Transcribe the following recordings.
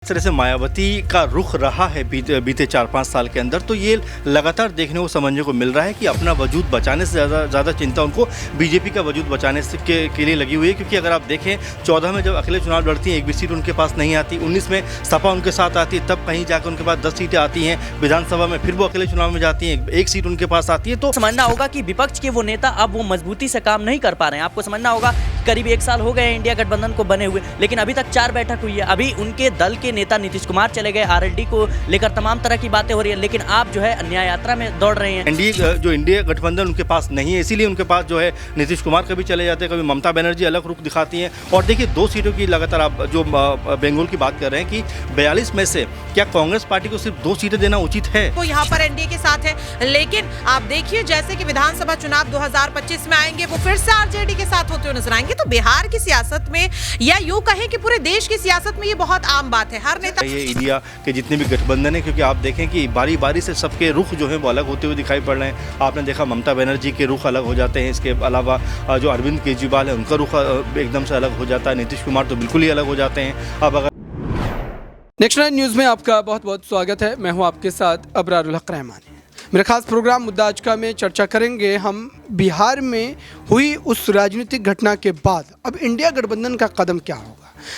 इस तरह से मायावती का रुख रहा है बीते 4-5 साल के अंदर, तो ये लगातार देखने को समझने को मिल रहा है कि अपना वजूद बचाने से ज़्यादा चिंता उनको बीजेपी का वजूद बचाने से के लिए लगी हुई है। क्योंकि अगर आप देखें 14 में जब अकेले चुनाव लड़ती हैं, एक भी सीट उनके पास नहीं आती, 19 में सपा उनके साथ आती है, तब कहीं जाकर उनके पास 10 सीटें आती हैं, विधानसभा में फिर वो अकेले चुनाव में जाती हैं, एक सीट उनके पास आती है। तो समझना होगा कि विपक्ष के वो नेता अब वो मजबूती से काम नहीं कर पा रहे हैं। आपको समझना होगा करीब 1 साल हो गए इंडिया गठबंधन को बने हुए, लेकिन अभी तक 4 बैठक हुई है। अभी उनके दल के नेता नीतीश कुमार चले गए, आरएलडी को लेकर तमाम तरह की बातें हो रही है, लेकिन आप जो है न्याय यात्रा में दौड़ रहे हैं। इंडिया गठबंधन उनके पास नहीं है, इसीलिए उनके पास जो है नीतीश कुमार कभी चले जाते हैं, कभी ममता बनर्जी अलग रुख दिखाती हैं। और देखिए 2 सीटों की लगातार आप जो बंगाल की बात कर रहे हैं कि 42 में से क्या कांग्रेस पार्टी को सिर्फ 2 सीटें देना उचित है? वो यहाँ पर एनडीए के साथ है, लेकिन आप देखिए जैसे कि विधानसभा चुनाव 2025 में आएंगे, वो फिर से आरजेडी के साथ होते हुए नजर आएंगे। तो बिहार की सियासत में या यूं कहें कि पूरे देश की सियासत में ये बहुत आम बात है। हर नेता ये इंडिया के जितने भी गठबंधन है, क्योंकि आप देखें कि बारी बारी से सबके रुख जो है वो अलग होते हुए दिखाई पड़ रहे हैं। आपने देखा ममता बनर्जी के रुख अलग हो जाते हैं, इसके अलावा जो अरविंद केजरीवाल है उनका रुख एकदम से अलग हो जाता है, नीतीश कुमार तो बिल्कुल ही अलग हो जाते हैं। अब अगर नेक्स्ट 9 न्यूज़ में आपका बहुत बहुत स्वागत है। मैं हूं आपके साथ अबरारुल हक रहमान। मेरा खास प्रोग्राम मुद्दा आज का में चर्चा करेंगे हम बिहार में हुई उस राजनीतिक घटना के बाद अब इंडिया गठबंधन का कदम क्या होगा।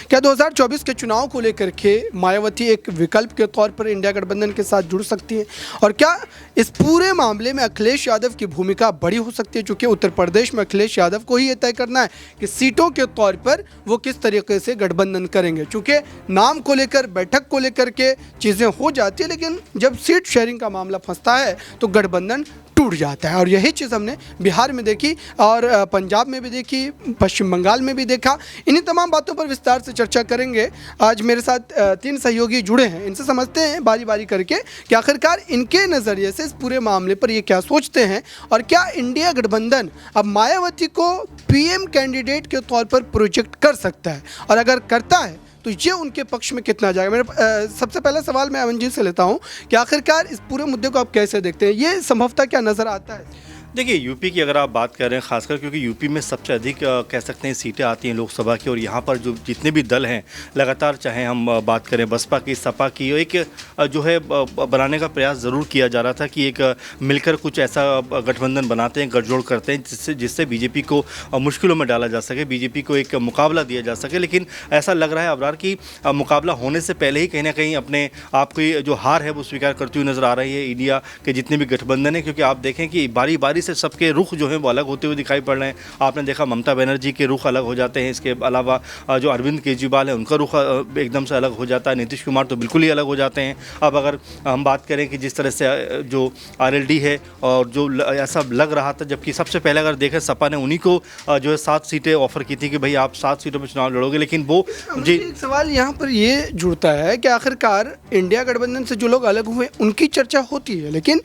क्या 2024 के चुनाव को लेकर के मायावती एक विकल्प के तौर पर इंडिया गठबंधन के साथ जुड़ सकती है, और क्या इस पूरे मामले में अखिलेश यादव की भूमिका बड़ी हो सकती है, चूँकि उत्तर प्रदेश में अखिलेश यादव को ही ये तय करना है कि सीटों के तौर पर वो किस तरीके से गठबंधन करेंगे। चूँकि नाम को लेकर, बैठक को लेकर के चीज़ें हो जाती है, लेकिन जब सीट शेयरिंग का मामला फंसता है तो गठबंधन टूट जाता है। और यही चीज़ हमने बिहार में देखी और पंजाब में भी देखी, पश्चिम बंगाल में भी देखा। इन्हीं तमाम बातों पर विस्तार से चर्चा करेंगे। आज मेरे साथ 3 सहयोगी जुड़े हैं, इनसे समझते हैं बारी बारी करके कि आखिरकार इनके नज़रिए से इस पूरे मामले पर ये क्या सोचते हैं, और क्या इंडिया गठबंधन अब मायावती को पीएम कैंडिडेट के तौर पर प्रोजेक्ट कर सकता है, और अगर करता है तो ये उनके पक्ष में कितना जाएगा। मेरा सबसे पहला सवाल मैं अमन जी से लेता हूँ कि आखिरकार इस पूरे मुद्दे को आप कैसे देखते हैं, ये संभवतः क्या नज़र आता है? देखिए यूपी की अगर आप बात कर रहे हैं, खासकर क्योंकि यूपी में सबसे अधिक कह सकते हैं सीटें आती हैं लोकसभा की, और यहाँ पर जो जितने भी दल हैं लगातार, चाहे हम बात करें बसपा की, सपा की, एक जो है बनाने का प्रयास ज़रूर किया जा रहा था कि एक मिलकर कुछ ऐसा गठबंधन बनाते हैं, गठजोड़ करते हैं जिससे बीजेपी को मुश्किलों में डाला जा सके, बीजेपी को एक मुकाबला दिया जा सके। लेकिन ऐसा लग रहा है अबरार की मुकाबला होने से पहले ही कहीं ना कहीं अपने आप की जो हार है वो स्वीकार करती हुई नज़र आ रही है इंडिया के जितने भी गठबंधन है। क्योंकि आप देखें कि बारी बारी से सबके रुख जो है वो अलग होते हुए दिखाई पड़ रहे हैं। आपने देखा ममता बनर्जी के रुख अलग हो जाते हैं, इसके अलावा जो अरविंद केजरीवाल है उनका रुख एकदम से अलग हो जाता है, नीतीश कुमार तो बिल्कुल ही अलग हो जाते हैं। अब अगर हम बात करें कि जिस तरह से जो आरएलडी है और जो ऐसा लग रहा था, जबकि सबसे पहले अगर देखें सपा ने उन्हीं को जो है 7 सीटें ऑफर की थी कि भाई आप 7 सीटों पर चुनाव लड़ोगे, लेकिन वो जी एक सवाल यहाँ पर ये जुड़ता है कि आखिरकार इंडिया गठबंधन से जो लोग अलग हुए उनकी चर्चा होती है, लेकिन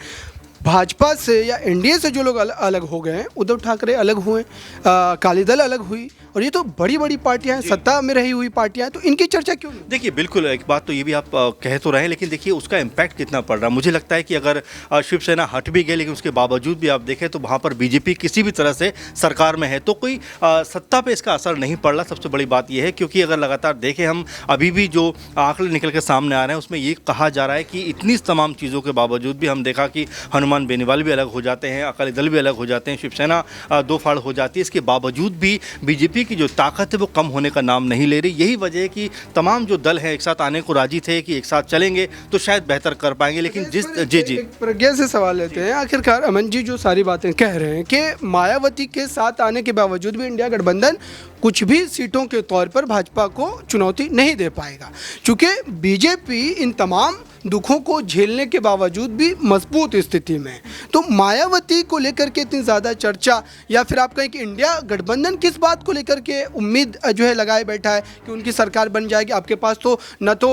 भाजपा से या एनडीए से जो लोग अलग हो गए हैं, उद्धव ठाकरे अलग हुए, अकाली दल अलग हुई, और ये तो बड़ी बड़ी पार्टियां हैं, सत्ता में रही हुई पार्टियां हैं, तो इनकी चर्चा क्यों नहीं? देखिए बिल्कुल एक बात तो ये भी आप कह तो रहे हैं, लेकिन देखिए उसका इम्पैक्ट कितना पड़ रहा है। मुझे लगता है कि अगर शिवसेना हट भी गई, लेकिन उसके बावजूद भी आप देखें तो वहाँ पर बीजेपी किसी भी तरह से सरकार में है, तो कोई सत्ता पे इसका असर नहीं पड़ रहा। सबसे बड़ी बात यह है क्योंकि अगर लगातार देखें हम, अभी भी जो आंकड़े निकल के सामने आ रहे हैं उसमें ये कहा जा रहा है कि इतनी तमाम चीज़ों के बावजूद भी हम देखा कि हनुमान बेनीवाल भी अलग हो जाते हैं, अकाली दल भी अलग हो जाते हैं, शिवसेना 2 फाड़ हो जाती है। इसके बावजूद भी बीजेपी की जो ताकत है वो कम होने का नाम नहीं ले रही। यही वजह है कि तमाम जो दल हैं एक साथ आने को राजी थे कि एक साथ चलेंगे तो शायद बेहतर कर पाएंगे, लेकिन जिस जी प्रज्ञा से सवाल लेते हैं। आखिरकार अमन जी जो सारी बातें कह रहे हैं कि मायावती के साथ आने के बावजूद भी इंडिया गठबंधन कुछ भी सीटों के तौर पर भाजपा को चुनौती नहीं दे पाएगा, क्योंकि बीजेपी इन तमाम दुखों को झेलने के बावजूद भी मजबूत स्थिति में है। तो मायावती को लेकर के इतनी ज़्यादा चर्चा, या फिर आप कहें कि इंडिया गठबंधन किस बात को लेकर के उम्मीद जो है लगाए बैठा है कि उनकी सरकार बन जाएगी? आपके पास तो न तो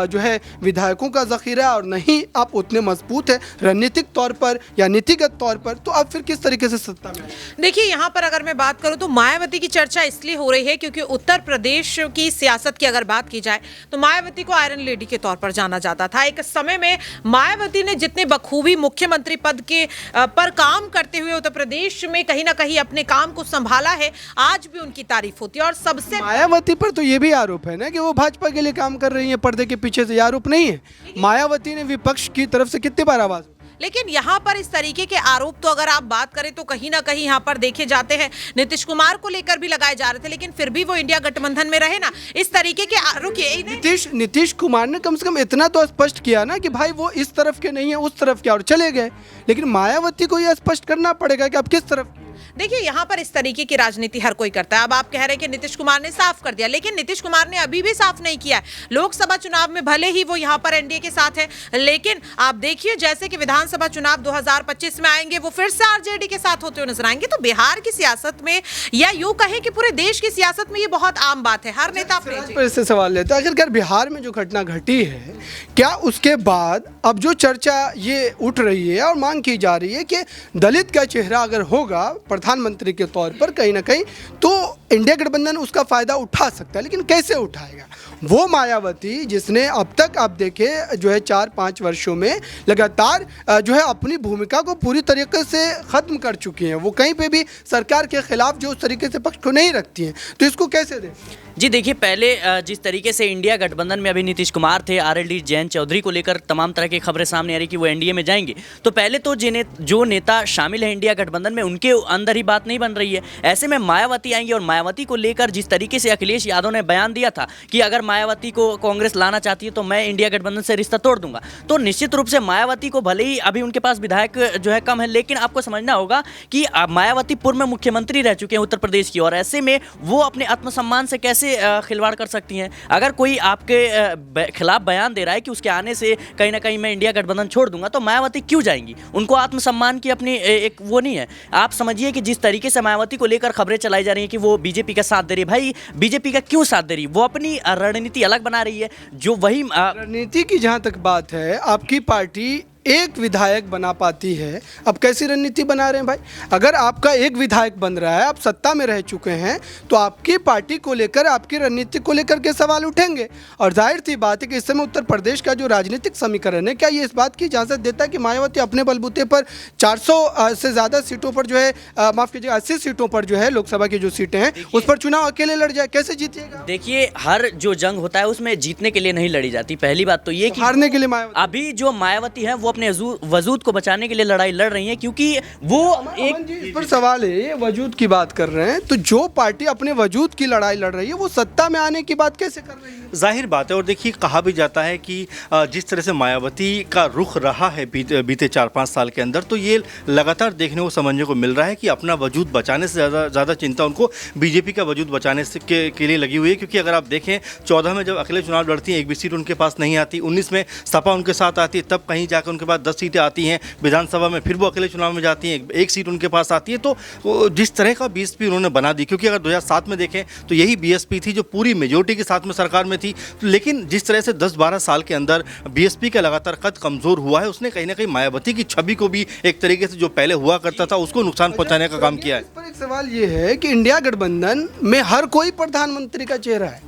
जो है विधायकों का ज़ख़ीरा और न ही आप उतने मजबूत है रणनीतिक तौर पर या नीतिगत तौर पर, तो आप फिर किस तरीके से सत्ता में? देखिए यहाँ पर अगर मैं बात करूँ तो मायावती की चर्चा इसलिए हो रही है क्योंकि उत्तर प्रदेश की सियासत की अगर बात की जाए तो मायावती को आयरन लेडी के तौर पर जाना जाता था। एक समय में मायावती ने जितने बखूबी मुख्यमंत्री पद के पर काम करते हुए उत्तर प्रदेश में कहीं ना कहीं अपने काम को संभाला है, आज भी उनकी तारीफ होती है। और सबसे मायावती पर तो ये भी आरोप है ना कि वो भाजपा के लिए काम कर रही है पर्दे के पीछे से, ये आरोप नहीं है? मायावती ने विपक्ष की तरफ से कितनी बार आवाज, लेकिन यहाँ पर इस तरीके के आरोप तो अगर आप बात करें तो कहीं ना कहीं यहाँ पर देखे जाते हैं, नीतीश कुमार को लेकर भी लगाए जा रहे थे, लेकिन फिर भी वो इंडिया गठबंधन में रहे ना। इस तरीके के आरोप नीतीश कुमार ने कम से कम इतना तो स्पष्ट किया ना कि भाई वो इस तरफ के नहीं है, उस तरफ के, और चले गए। लेकिन मायावती को यह स्पष्ट करना पड़ेगा कि आप किस तरफ। देखिए यहाँ पर इस तरीके की राजनीति हर कोई करता है। अब आप कह रहे हैं कि नीतीश कुमार ने साफ कर दिया, लेकिन नीतीश कुमार ने अभी भी साफ नहीं किया है। लोकसभा चुनाव में भले ही वो यहाँ पर एनडीए के साथ है, लेकिन आप देखिए जैसे कि विधानसभा चुनाव 2025 में आएंगे वो फिर से आरजेडी के साथ होते हुए नजर आएंगे। तो बिहार की सियासत में या यूं कहें कि पूरे देश की सियासत में ये बहुत आम बात है। हर नेता अपने इससे सवाल लेता है, अगर बिहार में जो घटना घटी है, क्या उसके बाद अब जो चर्चा ये उठ रही है और मांग की जा रही है कि दलित का चेहरा अगर होगा प्रधानमंत्री के तौर पर कहीं ना कहीं, तो इंडिया गठबंधन उसका फायदा उठा सकता है, लेकिन कैसे उठाएगा? वो मायावती जिसने अब तक आप देखे जो है 4-5 वर्षों में लगातार जो है अपनी भूमिका को पूरी तरीके से खत्म कर चुकी हैं, वो कहीं पे भी सरकार के खिलाफ जो उस तरीके से पक्ष को नहीं रखती हैं, तो इसको कैसे दें? जी देखिए, पहले जिस तरीके से इंडिया गठबंधन में अभी नीतीश कुमार थे, आरएलडी जयंत चौधरी को लेकर तमाम तरह की खबरें सामने आ रही कि वो एनडीए में जाएंगे, तो पहले तो जो नेता शामिल है इंडिया गठबंधन में उनके अंदर ही बात नहीं बन रही है। ऐसे में मायावती आएंगी और मायावती को लेकर जिस तरीके से अखिलेश यादव ने बयान दिया था कि अगर मायावती को कांग्रेस लाना चाहती है तो मैं इंडिया गठबंधन से रिश्ता तोड़ दूंगा, तो निश्चित रूप से मायावती को भले ही अभी उनके पास विधायक जो है कम है, लेकिन आपको समझना होगा कि मायावती पूर्व में मुख्यमंत्री रह चुके हैं उत्तर प्रदेश की, और ऐसे में वो अपने आत्मसम्मान से कैसे खिलवाड़ कर सकती हैं? अगर कोई आपके खिलाफ बयान दे रहा है कि उसके आने से कहीं ना कहीं मैं इंडिया गठबंधन छोड़ दूंगा, तो मायावती क्यों जाएंगी? उनको आत्मसम्मान की अपनी एक वो नहीं है। आप समझिए कि जिस तरीके से मायावती को लेकर खबरें चलाई जा रही हैं कि वो बीजेपी का साथ दे रही है, भाई बीजेपी का क्यों साथ दे रही है? वो अपनी रणनीति अलग बना रही है, जो वही रणनीति की जहाँ तक बात है, आपकी पार्टी एक विधायक बना पाती है, अब कैसी रणनीति बना रहे हैं भाई? अगर आपका एक विधायक बन रहा है, आप सत्ता में रह चुके हैं, तो आपकी पार्टी को लेकर, आपकी रणनीति को लेकर के सवाल उठेंगे। और जाहिर सी बात है कि इस समय उत्तर प्रदेश का जो राजनीतिक समीकरण है, क्या ये इस बात की इजाज़त देता है कि मायावती अपने बलबूते पर 400 से ज़्यादा सीटों पर जो है, माफ़ कीजिएगा 80 सीटों पर जो है लोकसभा की जो सीटें हैं उस पर चुनाव अकेले लड़ जाए? कैसे जीतिएगा? देखिए, हर जो जंग होता है उसमें जीतने के लिए नहीं लड़ी जाती। पहली बात तो ये कि हारने के लिए मायावती, अभी जो मायावती है वो अपने वजूद को बचाने के लिए लड़ाई लड़ रही है, क्योंकि वो एक इस पर सवाल है, ये वजूद की बात कर रहे हैं, तो जो पार्टी अपने वजूद की लड़ाई लड़ रही है वो सत्ता में आने की बात कैसे कर रही है? जाहिर बात है। और देखिए, कहा भी जाता है कि जिस तरह से मायावती का रुख रहा है बीते 4-5 साल के अंदर, तो ये लगातार देखने को समझने को मिल रहा है कि अपना वजूद बचाने से ज़्यादा चिंता उनको बीजेपी का वजूद बचाने से के लिए लगी हुई है। क्योंकि अगर आप देखें 14 में जब अकेले चुनाव लड़ती हैं, एक भी सीट उनके पास नहीं आती, 19 में सपा उनके साथ आती है, तब कहीं जाकर उनके पास 10 सीटें आती हैं विधानसभा में, फिर वो अकेले चुनाव में जाती हैं, एक सीट उनके पास आती है। तो जिस तरह का बीएसपी उन्होंने बना दी, क्योंकि अगर 2007 में देखें तो यही बीएसपी थी जो पूरी मेजोरिटी के साथ में सरकार में थी, लेकिन जिस तरह से 10-12 साल के अंदर बीएसपी का लगातार कद कमज़ोर हुआ है, उसने कहीं ना कहीं मायावती की छवि को भी एक तरीके से जो पहले हुआ करता था उसको नुकसान पहुंचाने का काम किया है। इस पर एक सवाल ये है कि इंडिया गठबंधन में हर कोई प्रधानमंत्री का चेहरा है,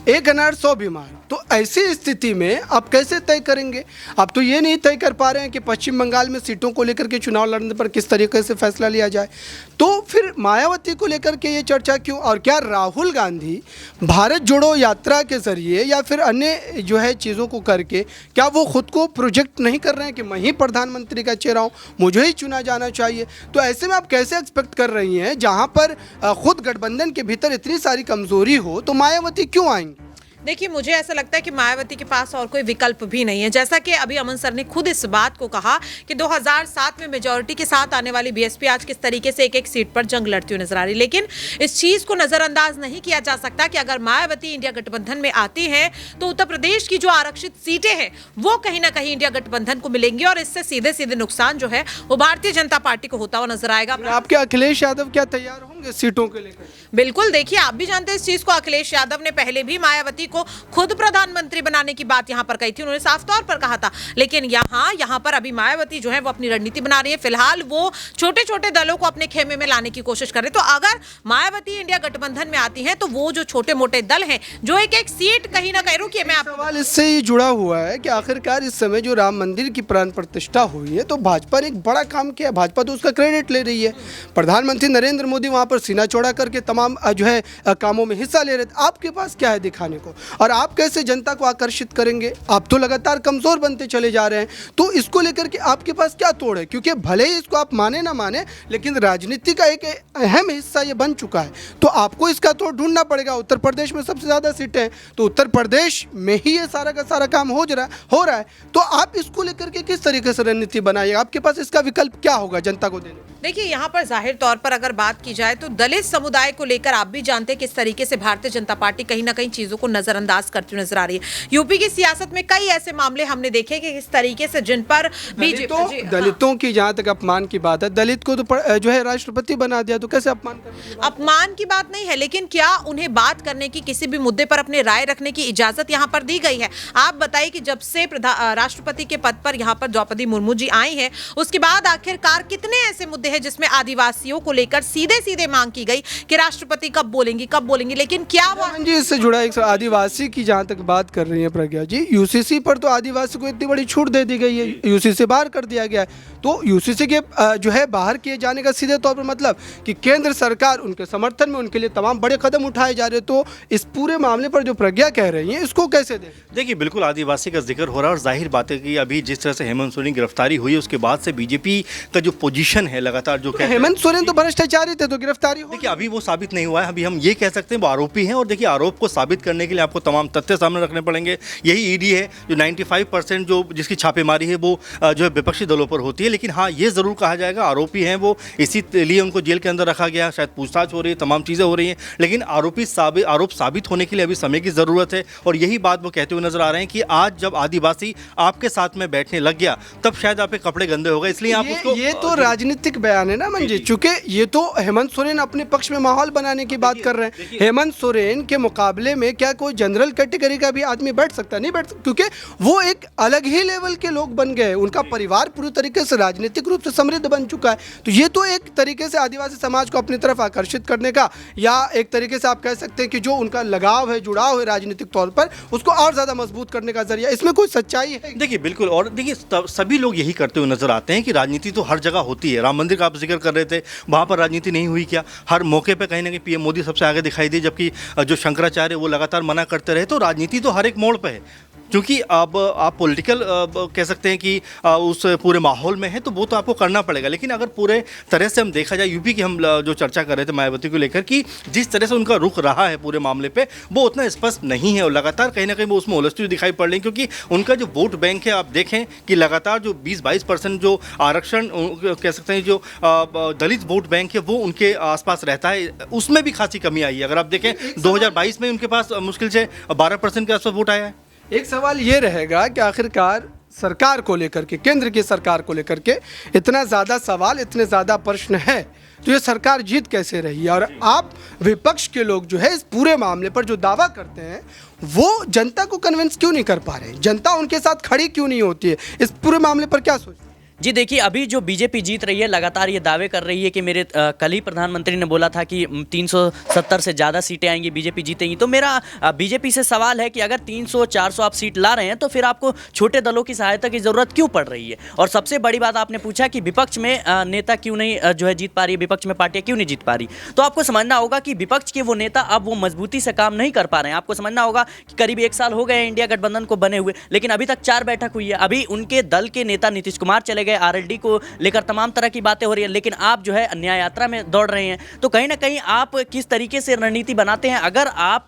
1 अनार 100 बीमार, तो ऐसी स्थिति में आप कैसे तय करेंगे? आप तो ये नहीं तय कर पा रहे हैं कि पश्चिम बंगाल में सीटों को लेकर के चुनाव लड़ने पर किस तरीके से फैसला लिया जाए, तो फिर मायावती को लेकर के ये चर्चा क्यों? और क्या राहुल गांधी भारत जोड़ो यात्रा के जरिए या फिर अन्य जो है चीज़ों को करके क्या वो खुद को प्रोजेक्ट नहीं कर रहे हैं कि मैं ही प्रधानमंत्री का चेहरा हूँ, मुझे ही चुना जाना चाहिए? तो ऐसे में आप कैसे एक्सपेक्ट कर रही हैं, जहाँ पर खुद गठबंधन के भीतर इतनी सारी कमजोरी हो, तो मायावती क्यों आएंगी? देखिए, मुझे ऐसा लगता है कि मायावती के पास और कोई विकल्प भी नहीं है। जैसा कि अभी अमन सर ने खुद इस बात को कहा कि 2007 में मेजॉरिटी के साथ आने वाली बीएसपी आज किस तरीके से एक सीट पर जंग लड़ती हुई नजर आ रही, लेकिन इस चीज को नजरअंदाज नहीं किया जा सकता कि अगर मायावती इंडिया गठबंधन में आती है तो उत्तर प्रदेश की जो आरक्षित सीटें हैं वो कहीं ना कहीं इंडिया गठबंधन को मिलेंगी, और इससे सीधे सीधे नुकसान जो है वो भारतीय जनता पार्टी को होता हुआ नजर आएगा। आपके अखिलेश यादव क्या तैयार होंगे सीटों के लेकर? बिल्कुल, देखिए आप भी जानते हैं इस चीज को। अखिलेश यादव ने पहले भी मायावती को खुद प्रधानमंत्री बनाने की बात यहां पर कही थी, उन्होंने साफ तौर पर कहा था। लेकिन यहां पर अभी मायावती जो है वो अपनी रणनीति बना रही है। फिलहाल वो छोटे छोटे दलों को अपने खेमे में लाने की कोशिश कर रहे हैं। तो अगर मायावती इंडिया गठबंधन में आती है तो वो जो छोटे मोटे दल हैं जो एक एक सीट कहीं ना कहीं, रुकिए मैं आपको सवाल इससे ये जुड़ा हुआ है कि आखिरकार इस समय जो राम मंदिर की प्राण प्रतिष्ठा हुई है तो भाजपा ने एक बड़ा काम किया, भाजपा तो उसका क्रेडिट ले रही है। प्रधानमंत्री नरेंद्र मोदी वहां पर सीना चौड़ा करके तमाम जो है कामों में हिस्सा ले रहे थे। आपके पास क्या है दिखाने को, और आप कैसे जनता को आकर्षित करेंगे? आप तो लगातार कमजोर बनते चले जा रहे हैं, तो इसको लेकर के आपके पास क्या तोड़ है? क्योंकि भले ही इसको आप माने ना माने, लेकिन राजनीति का एक अहम हिस्सा ये बन चुका है, तो आपको इसका तोड़ ढूंढना पड़ेगा। उत्तर प्रदेश में सबसे ज्यादा सीटें हैं, तो उत्तर प्रदेश में ही ये सारा का सारा काम हो रहा है, तो आप इसको लेकर के किस तरीके से रणनीति बनाइएगा? आपके पास इसका विकल्प क्या होगा जनता को देने? देखिए, यहाँ पर जाहिर तौर पर अगर बात की जाए तो दलित समुदाय को लेकर आप भी जानते हैं किस तरीके से भारतीय जनता पार्टी कहीं ना कहीं चीजों को नजरअंदाज करती हुई नजर आ रही है। यूपी की सियासत में कई ऐसे मामले हमने देखे कि किस तरीके से जिन पर बीजेपी, दलितों की जहां तक अपमान की बात है, दलित को तो जो है राष्ट्रपति बना दिया, तो कैसे अपमान कर? अपमान की बात नहीं है, लेकिन क्या उन्हें बात करने की, किसी भी मुद्दे पर अपने राय रखने की इजाजत यहाँ पर दी गई है? आप बताइए कि जब से राष्ट्रपति के पद पर यहाँ पर द्रौपदी मुर्मू जी आई हैं, उसके बाद आखिरकार कितने ऐसे मुद्दे हैं जिसमें आदिवासियों को लेकर सीधे सीधे मांग की गई कि राष्ट्रपति कब बोलेंगी, लेकिन क्या जी इससे जुड़ा एक आदिवासी की जहां तक बात कर रही है प्रज्ञा जी, यूसीसी पर तो आदिवासी को इतनी बड़ी छूट दे दी गई है, यूसीसी से बाहर कर दिया गया है। तो यूसीसी के जो है बाहर किए जाने का सीधे तौर पर मतलब कि केंद्र सरकार उनके समर्थन में उनके लिए तमाम बड़े कदम उठाए जा रहे हैं। तो इस पूरे मामले पर जो प्रज्ञा कह रही है, इसको कैसे दें? देखिए, बिल्कुल आदिवासी का जिक्र हो रहा है और जाहिर बात है कि अभी जिस तरह से हेमंत सोरेन की गिरफ्तारी हुई है उसके बाद से बीजेपी का जो पोजीशन है लगातार जो हेमंत सोरेन तो भ्रष्टाचारी थे, तो गिरफ्तारी हो। देखिए, अभी वो साबित नहीं हुआ है, अभी हम ये कह सकते हैं वो आरोपी हैं। और देखिए, आरोप को साबित करने के लिए आपको तमाम तथ्य सामने रखने पड़ेंगे। यही ईडी है जो 95% जो जिसकी छापेमारी है वो जो है विपक्षी दलों पर होती है। लेकिन हाँ, ये जरूर कहा जाएगा आरोपी हैं वो, इसीलिए उनको जेल के अंदर रखा गया, शायद पूछताछ हो रही है, तमाम चीज़ें हो रही हैं। लेकिन आरोप साबित होने के लिए अभी समय की ज़रूरत है। और यही बात वो कहते हुए नजर आ रहे हैं कि आज जब आदिवासी आपके साथ में बैठने लग गया तब शायद आपके कपड़े गंदे हो गए, इसलिए आप उसको, ये तो राजनीतिक बयान है ना मंजीत, चूंकि ये तो हेमंत सोरेन अपने पक्ष में माहौल बनाने की बात कर रहे हैं। हेमंत सोरेन के मुकाबले में क्या कोई जनरल कैटेगरी का भी आदमी बैठ सकता? नहीं बैठ सकता, क्योंकि वो एक अलग ही लेवल के लोग बन गए, उनका परिवार पूरी तरीके से राजनीतिक रूप से समृद्ध बन चुका है। तो ये तो एक तरीके से आदिवासी समाज को अपनी तरफ आकर्षित करने का, या एक तरीके से आप कह सकते हैं कि जो उनका लगाव है, जुड़ाव है राजनीतिक तौर पर, उसको और ज्यादा मजबूत करने का जरिया। इसमें कोई सच्चाई है? देखिए, बिल्कुल। और देखिए, सभी लोग यही करते हुए नजर आते हैं कि राजनीति तो हर जगह होती है। राम मंदिर का आप जिक्र कर रहे थे, वहाँ पर राजनीति नहीं हुई क्या? हर मौके पे कहीं ना कहीं पीएम मोदी सबसे आगे दिखाई दिए, जबकि जो शंकराचार्य वो लगातार मना करते रहे। तो राजनीति तो हर एक मोड़ पे है, क्योंकि अब आप पॉलिटिकल कह सकते हैं कि उस पूरे माहौल में है, तो वो तो आपको करना पड़ेगा। लेकिन अगर पूरे तरह से हम देखा जाए, यूपी की हम जो चर्चा कर रहे थे मायावती को लेकर, कि जिस तरह से उनका रुख रहा है पूरे मामले पे, वो उतना स्पष्ट नहीं है और लगातार कहीं ना कहीं वो उसमें उलझती हुई दिखाई पड़ रही है। क्योंकि उनका जो वोट बैंक है, आप देखें कि लगातार जो 20-22% जो आरक्षण कह सकते हैं जो दलित वोट बैंक है वो उनके आसपास रहता है, उसमें भी खासी कमी आई है। अगर आप देखें 2022 में उनके पास मुश्किल से 12% के आसपास वोट आया है। एक सवाल ये रहेगा कि आखिरकार सरकार को लेकर के, केंद्र की सरकार को लेकर के इतना ज़्यादा सवाल, इतने ज़्यादा प्रश्न है, तो ये सरकार जीत कैसे रही है? और आप विपक्ष के लोग जो है इस पूरे मामले पर जो दावा करते हैं वो जनता को कन्विंस क्यों नहीं कर पा रहे? जनता उनके साथ खड़ी क्यों नहीं होती है? इस पूरे मामले पर क्या सोचते हैं? जी देखिए, अभी जो बीजेपी जीत रही है, लगातार ये दावे कर रही है कि मेरे कल ही प्रधानमंत्री ने बोला था कि 370 से ज़्यादा सीटें आएंगी, बीजेपी जीतेंगी। तो मेरा बीजेपी से सवाल है कि अगर 300-400 आप सीट ला रहे हैं तो फिर आपको छोटे दलों की सहायता की ज़रूरत क्यों पड़ रही है? और सबसे बड़ी बात आपने पूछा कि विपक्ष में नेता क्यों नहीं जो है जीत पा रही है, विपक्ष में पार्टियाँ क्यों नहीं जीत पा रही। तो आपको समझना होगा कि विपक्ष के वो नेता अब वो मजबूती से काम नहीं कर पा रहे हैं। आपको समझना होगा कि करीब 1 साल हो गए इंडिया गठबंधन को बने हुए, लेकिन अभी तक 4 बैठक हुई है। अभी उनके दल के नेता नीतीश कुमार चले गए, RLD को लेकर तमाम तरह की बातें हो रही है, लेकिन आप जो है न्याय यात्रा में दौड़ रहे हैं। तो कहीं ना कहीं आप किस तरीके से रणनीति बनाते हैं? अगर आप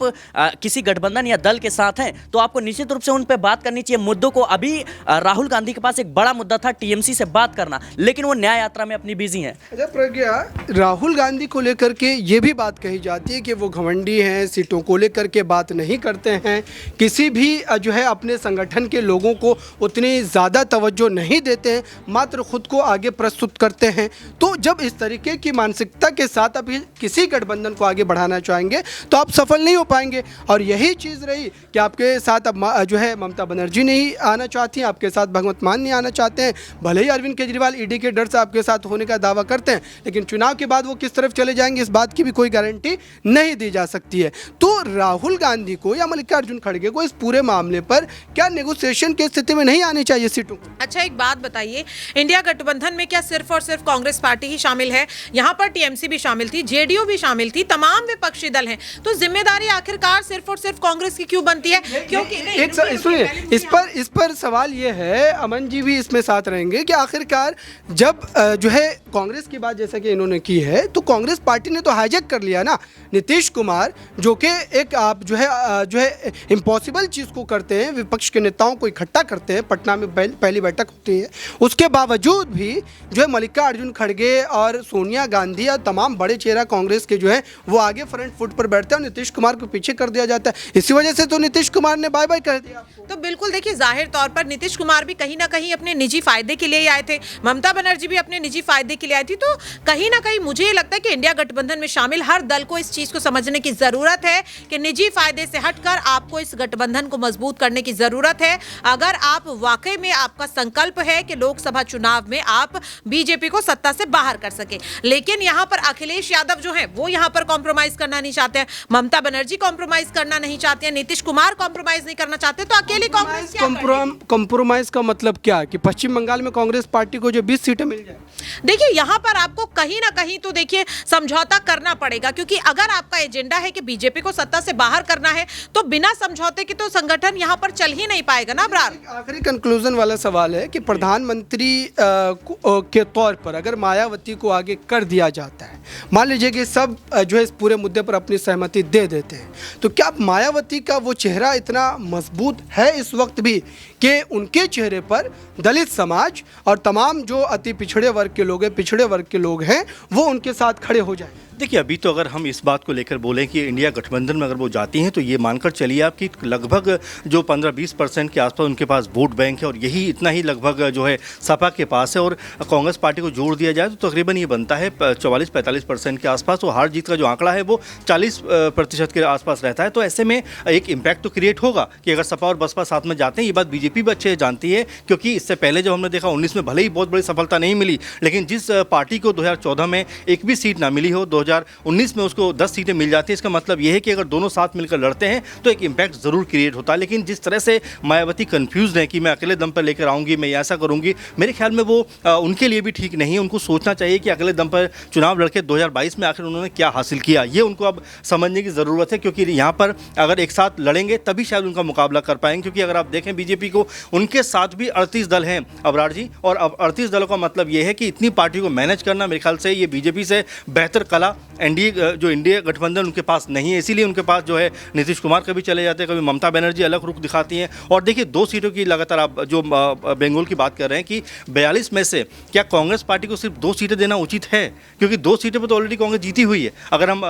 किसी गठबंधन या दल के साथ हैं तो आपको निश्चित रूप से उन पर बात करनी चाहिए, मुद्दों को। अभी राहुल गांधी के पास एक बड़ा मुद्दा था TMC से बात करना, लेकिन वो न्याय यात्रा में अपनी बिजी हैं। अच्छा प्रज्ञा, राहुल गांधी को लेकर के ये भी बात कही जाती है कि वो घमंडी हैं, सीटों को लेकर के बात नहीं करते हैं, किसी भी जो है अपने संगठन के लोगों को उतनी ज़्यादा तवज्जो नहीं देते हैं। मात्र खुद को आगे प्रस्तुत करते हैं। तो जब इस तरीके की मानसिकता के साथ आप किसी गठबंधन को आगे बढ़ाना चाहेंगे तो आप सफल नहीं हो पाएंगे। और यही चीज़ रही कि आपके साथ अब जो है ममता बनर्जी नहीं आना चाहती हैं, आपके साथ भगवंत मान नहीं आना चाहते हैं। भले ही अरविंद केजरीवाल ईडी के डर से आपके साथ होने का दावा करते हैं, लेकिन चुनाव के बाद वो किस तरफ चले जाएंगे इस बात की भी कोई गारंटी नहीं दी जा सकती है। तो राहुल गांधी को या मल्लिकार्जुन खड़गे को इस पूरे मामले पर क्या नेगोशिएशन की स्थिति में नहीं आनी चाहिए सीटों को? अच्छा, एक बात बताइए, इंडिया गठबंधन में क्या सिर्फ और सिर्फ कांग्रेस पार्टी ही शामिल है? यहाँ पर टीएमसी भी शामिल थी, जेडीयू भी शामिल थी, तमाम विपक्षी दल हैं। तो जिम्मेदारी आखिरकार सिर्फ और सिर्फ कांग्रेस की क्यों बनती है? क्योंकि सुनिए, इस पर सवाल ये है, अमन जी भी इसमें साथ रहेंगे, कि आखिरकार जब जो है कांग्रेस की बात जैसा कि इन्होंने की है, तो कांग्रेस पार्टी ने तो हाईजैक कर लिया ना नीतीश कुमार, जो कि एक आप जो है इम्पॉसिबल चीज़ को करते हैं, विपक्ष के नेताओं को इकट्ठा करते हैं। पटना में पहली बैठक होती है, उसके बावजूद भी जो है मल्लिकार्जुन खड़गे और सोनिया गांधी और तमाम बड़े चेहरा कांग्रेस के जो है वो आगे फ्रंट फुट पर बैठते हैं और नीतीश कुमार को पीछे कर दिया जाता है। इसी वजह से तो नीतीश कुमार ने बाय बाय कर दिया। तो बिल्कुल देखिए, जाहिर तौर पर नीतीश कुमार भी कहीं ना कहीं अपने निजी फायदे के लिए ही आए थे, ममता बनर्जी भी अपने निजी फायदे के लिए आई थी। तो कहीं ना कहीं मुझे ये लगता है कि इंडिया गठबंधन में शामिल हर दल को इस चीज को समझने की जरूरत है कि निजी फायदे से हटकर आपको इस गठबंधन को मजबूत करने की जरूरत है। अगर आप वाकई में आपका संकल्प है कि लोकसभा चुनाव में आप बीजेपी को सत्ता से बाहर कर सके। लेकिन यहाँ पर अखिलेश यादव जो है वो यहाँ पर कॉम्प्रोमाइज करना नहीं चाहते हैं, ममता बनर्जी कॉम्प्रोमाइज करना नहीं चाहते हैं, नीतीश कुमार कॉम्प्रोमाइज नहीं करना चाहते, तो अकेली कांग्रेस क्या करेगी? कॉम्प्रोमाइज का मतलब क्या कि पश्चिम बंगाल में कांग्रेस पार्टी को जो 20 सीटें मिल जाए? देखिए, यहाँ पर आपको कहीं ना कहीं तो देखिए समझौता करना पड़ेगा, क्योंकि अगर आपका एजेंडा है कि बीजेपी को सत्ता से बाहर करना है तो बिना समझौते के तो संगठन यहाँ पर चल ही नहीं पाएगा ना। अब्रार, आखिरी कंक्लूजन वाला सवाल है कि प्रधानमंत्री के तौर पर अगर मायावती को आगे कर दिया जाता है, मान लीजिए कि सब जो है इस पूरे मुद्दे पर अपनी सहमति दे देते हैं, तो क्या मायावती का वो चेहरा इतना मजबूत है इस वक्त भी कि उनके चेहरे पर दलित समाज और तमाम जो अति पिछड़े वर्ग के लोग हैं वो उनके साथ खड़े हो जाएं? देखिए, अभी तो अगर हम इस बात को लेकर बोलें कि इंडिया गठबंधन में अगर वो जाती हैं तो ये मानकर चलिए आप कि लगभग जो 15-20% के आसपास उनके पास वोट बैंक है और यही इतना ही लगभग जो है सपा के पास है। और कांग्रेस पार्टी को जोड़ दिया जाए तो तकरीबन ये बनता है 44-45% के आसपास। तो हार जीत का जो आंकड़ा है वो 40% के आसपास रहता है। तो ऐसे में एक इम्पैक्ट तो क्रिएट होगा कि अगर सपा और बसपा साथ में जाते हैं। ये बात बीजेपी भी अच्छे जानती है, क्योंकि इससे पहले जब हमने देखा 19 में भले ही बहुत बड़ी सफलता नहीं मिली, लेकिन जिस पार्टी को 2014 में एक भी सीट ना मिली हो, 2019 में उसको 10 सीटें मिल जाती है। इसका मतलब यह है कि अगर दोनों साथ मिलकर लड़ते हैं तो एक इम्पैक्ट ज़रूर क्रिएट होता है। लेकिन जिस तरह से मायावती कंफ्यूज है कि मैं अकेले दम पर लेकर आऊँगी, मैं ऐसा करूँगी, मेरे ख्याल में वो उनके लिए भी ठीक नहीं है। उनको सोचना चाहिए कि अकेले दम पर चुनाव लड़के 2022 में आखिर उन्होंने क्या हासिल किया, ये उनको अब समझने की ज़रूरत है। क्योंकि यहाँ पर अगर एक साथ लड़ेंगे तभी शायद उनका मुकाबला कर पाएंगे। क्योंकि अगर आप देखें बीजेपी को, उनके साथ भी 38 दल हैं अबरार जी, और अब 38 दलों का मतलब ये है कि इतनी पार्टी को मैनेज करना मेरे ख्याल से ये बीजेपी से बेहतर कला एनडीए जो इंडिया गठबंधन उनके पास नहीं है। इसीलिए उनके पास जो है नीतीश कुमार कभी चले जाते हैं, कभी ममता बनर्जी अलग रुख दिखाती हैं। और देखिए 2 सीटों की लगातार आप जो बंगाल की बात कर रहे हैं कि 42 में से क्या कांग्रेस पार्टी को सिर्फ 2 सीटें देना उचित है? क्योंकि 2 सीटों पर तो ऑलरेडी कांग्रेस जीती हुई है। अगर हम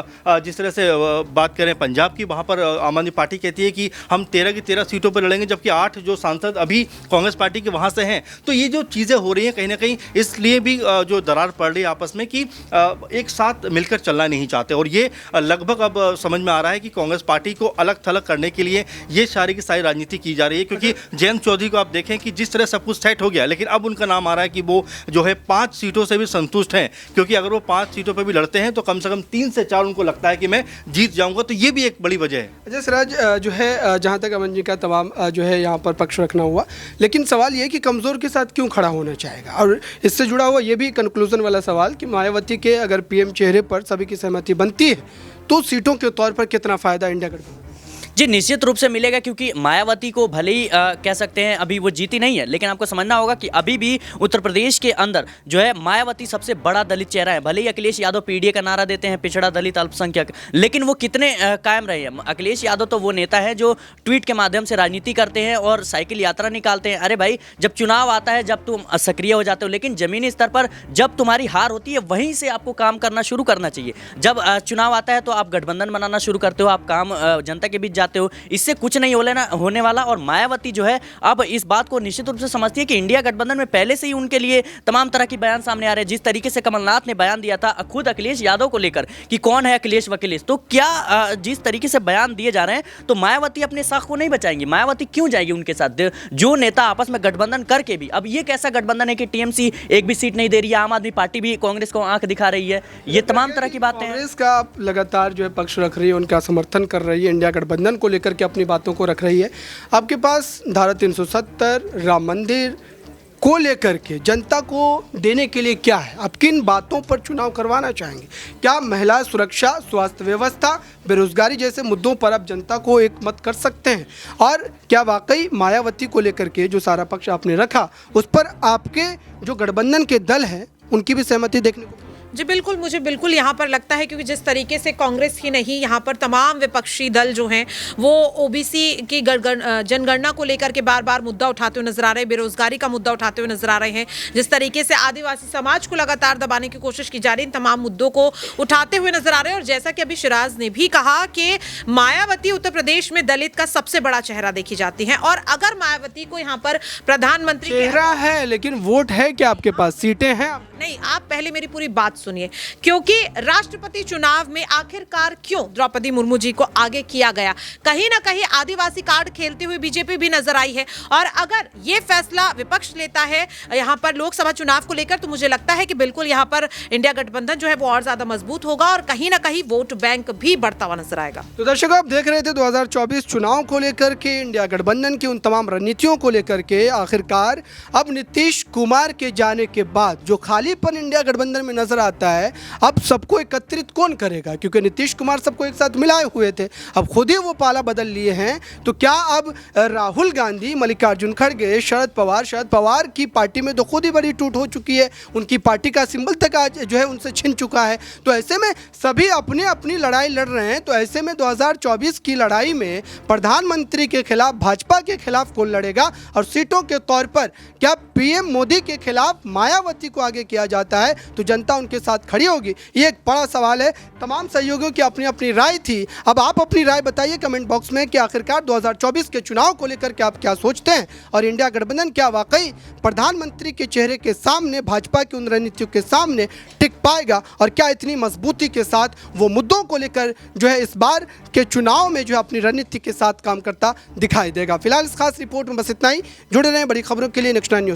जिस तरह से बात करें पंजाब की, वहाँ पर आम आदमी पार्टी कहती है कि हम 13 की 13 सीटों पर लड़ेंगे, जबकि 8 जो सांसद अभी कांग्रेस पार्टी के वहाँ से हैं। तो ये जो चीज़ें हो रही हैं कहीं ना कहीं इसलिए भी जो दरार पड़ रही है आपस में कि एक साथ मिलकर चलना नहीं चाहते। और ये लगभग अब समझ में आ रहा है कि कांग्रेस पार्टी को अलग थलग करने के लिए ये सारी की सारी राजनीति की जा रही है। क्योंकि जयंत चौधरी को आप देखें कि जिस तरह सब कुछ सेट हो गया, लेकिन अब उनका नाम आ रहा है कि वो जो है 5 सीटों से भी संतुष्ट हैं। क्योंकि अगर वो 5 सीटों पर भी लड़ते हैं तो कम से कम 3 से 4 उनको लगता है कि मैं जीत जाऊंगा। तो ये भी एक बड़ी वजह है। अजय सिराज, जो है जहाँ तक अमन जी का तमाम जो है यहाँ पर पक्ष रखना हुआ, लेकिन सवाल ये है कि कमज़ोर के साथ क्यों खड़ा होना चाहेगा? और इससे जुड़ा हुआ ये भी कंक्लूजन वाला सवाल कि मायावती के अगर पीएम चेहरे पर सभी की सहमति बनती है तो सीटों के तौर पर कितना फ़ायदा इंडिया गठबंधन? जी निश्चित रूप से मिलेगा, क्योंकि मायावती को भले ही कह सकते हैं अभी वो जीती नहीं है, लेकिन आपको समझना होगा कि अभी भी उत्तर प्रदेश के अंदर जो है मायावती सबसे बड़ा दलित चेहरा है। भले ही अखिलेश यादव पीडीए का नारा देते हैं, पिछड़ा दलित अल्पसंख्यक, लेकिन वो कितने कायम रहे हैं? अखिलेश यादव तो वो नेता है जो ट्वीट के माध्यम से राजनीति करते हैं और साइकिल यात्रा निकालते हैं। अरे भाई, जब चुनाव आता है, जब तुम सक्रिय हो जाते हो, लेकिन जमीनी स्तर पर जब तुम्हारी हार होती है वहीं से आपको काम करना शुरू करना चाहिए। जब चुनाव आता है तो आप गठबंधन बनाना शुरू करते हो, आप काम जनता के बीच जाते चाहते हो, इससे कुछ नहीं होने वाला। और मायावती जो है अब इस बात को निश्चित रूप से समझती है कि इंडिया गठबंधन में पहले से ही उनके लिए तमाम तरह की बयान सामने आ रहे हैं। जिस तरीके से कमलनाथ ने बयान दिया था खुद अखिलेश यादव को लेकर कि कौन है अखिलेश वकीलेश, तो क्या जिस तरीके से बयान दिए जा रहे हैं तो मायावती अपने साख को नहीं बचाएंगी। मायावती क्यों जाएगी उनके साथ, जो नेता आपस में गठबंधन करके भी, अब ये कैसा गठबंधन है कि टीएमसी एक भी सीट नहीं दे रही है, आम आदमी पार्टी भी कांग्रेस को आंख दिखा रही है, ये तमाम तरह की बातें हैं। कांग्रेस का लगातार जो है पक्ष रख रही है, उनका समर्थन कर रही है, इंडिया गठबंधन को लेकर के अपनी बातों को रख रही है। आपके पास धारा 370 राम मंदिर को लेकर के जनता को देने के लिए क्या है? आप किन बातों पर चुनाव करवाना चाहेंगे? क्या महिला सुरक्षा, स्वास्थ्य व्यवस्था, बेरोजगारी जैसे मुद्दों पर आप जनता को एक मत कर सकते हैं? और क्या वाकई मायावती को लेकर के जो सारा पक्ष आपने रखा उस पर आपके जो गठबंधन के दल हैं उनकी भी सहमति देखने को? जी बिल्कुल, मुझे बिल्कुल यहाँ पर लगता है, क्योंकि जिस तरीके से कांग्रेस ही नहीं, यहाँ पर तमाम विपक्षी दल जो हैं वो ओबीसी की जनगणना को लेकर के बार बार मुद्दा उठाते हुए नजर आ रहे हैं, बेरोजगारी का मुद्दा उठाते हुए नजर आ रहे हैं, जिस तरीके से आदिवासी समाज को लगातार दबाने की कोशिश की जा रही है, इन तमाम मुद्दों को उठाते हुए नजर आ रहे हैं। और जैसा कि अभी शिराज ने भी कहा कि मायावती उत्तर प्रदेश में दलित का सबसे बड़ा चेहरा देखी जाती है, और अगर मायावती को यहाँ पर प्रधानमंत्री चेहरा है लेकिन वोट है क्या आपके पास, सीटें हैं? नहीं, आप पहले मेरी पूरी बात सुनिए, क्योंकि राष्ट्रपति चुनाव में आखिरकार क्यों द्रौपदी मुर्मू जी को आगे किया गया, कहीं ना कहीं आदिवासी कार्ड खेलते हुए बीजेपी भी नजर आई है। और अगर ये फैसला विपक्ष लेता है यहाँ पर लोकसभा चुनाव को लेकर, तो मुझे लगता है कि बिल्कुल यहाँ पर इंडिया गठबंधन जो है वो और ज्यादा मजबूत होगा और कहीं ना कहीं वोट बैंक भी बढ़ता हुआ नजर आएगा। तो दर्शकों, आप देख रहे थे 2024 चुनाव को लेकर के इंडिया गठबंधन की उन तमाम रणनीतियों को लेकर के आखिरकार अब नीतीश कुमार के जाने के बाद जो खालीपन इंडिया गठबंधन में नजर आता है, अब सबको एकत्रित कौन करेगा? क्योंकि नीतीश कुमार सबको एक साथ मिलाए हुए थे, अब खुद ही वो पाला बदल लिए हैं। तो क्या अब राहुल गांधी, मल्लिकार्जुन खड़गे, शरद पवार की पार्टी में तो खुद ही बड़ी टूट हो चुकी है, उनकी पार्टी का सिंबल तक आज जो है उनसे छिन चुका है। तो ऐसे में सभी अपनी अपनी लड़ाई लड़ रहे हैं। तो ऐसे में 2024 की लड़ाई में प्रधानमंत्री के खिलाफ भाजपा के खिलाफ कौन लड़ेगा, और सीटों के तौर पर क्या पीएम मोदी के खिलाफ मायावती को आगे किया जाता है तो जनता उनके साथ खड़ी होगी? ये एक बड़ा सवाल है। तमाम सहयोगियों की अपनी अपनी राय थी। अब आप अपनी राय बताइए कमेंट बॉक्स में कि आखिरकार 2024 के चुनाव को लेकर के आप क्या सोचते हैं, और इंडिया गठबंधन क्या वाकई प्रधानमंत्री के चेहरे के सामने, भाजपा की उन रणनीतियों के सामने टिक पाएगा, और क्या इतनी मजबूती के साथ वो मुद्दों को लेकर जो है इस बार के चुनाव में जो है अपनी रणनीति के साथ काम करता दिखाई देगा? फिलहाल इस खास रिपोर्ट में बस इतना ही। जुड़े रहें बड़ी खबरों के लिए नेक्स्ट 9 न्यूज़।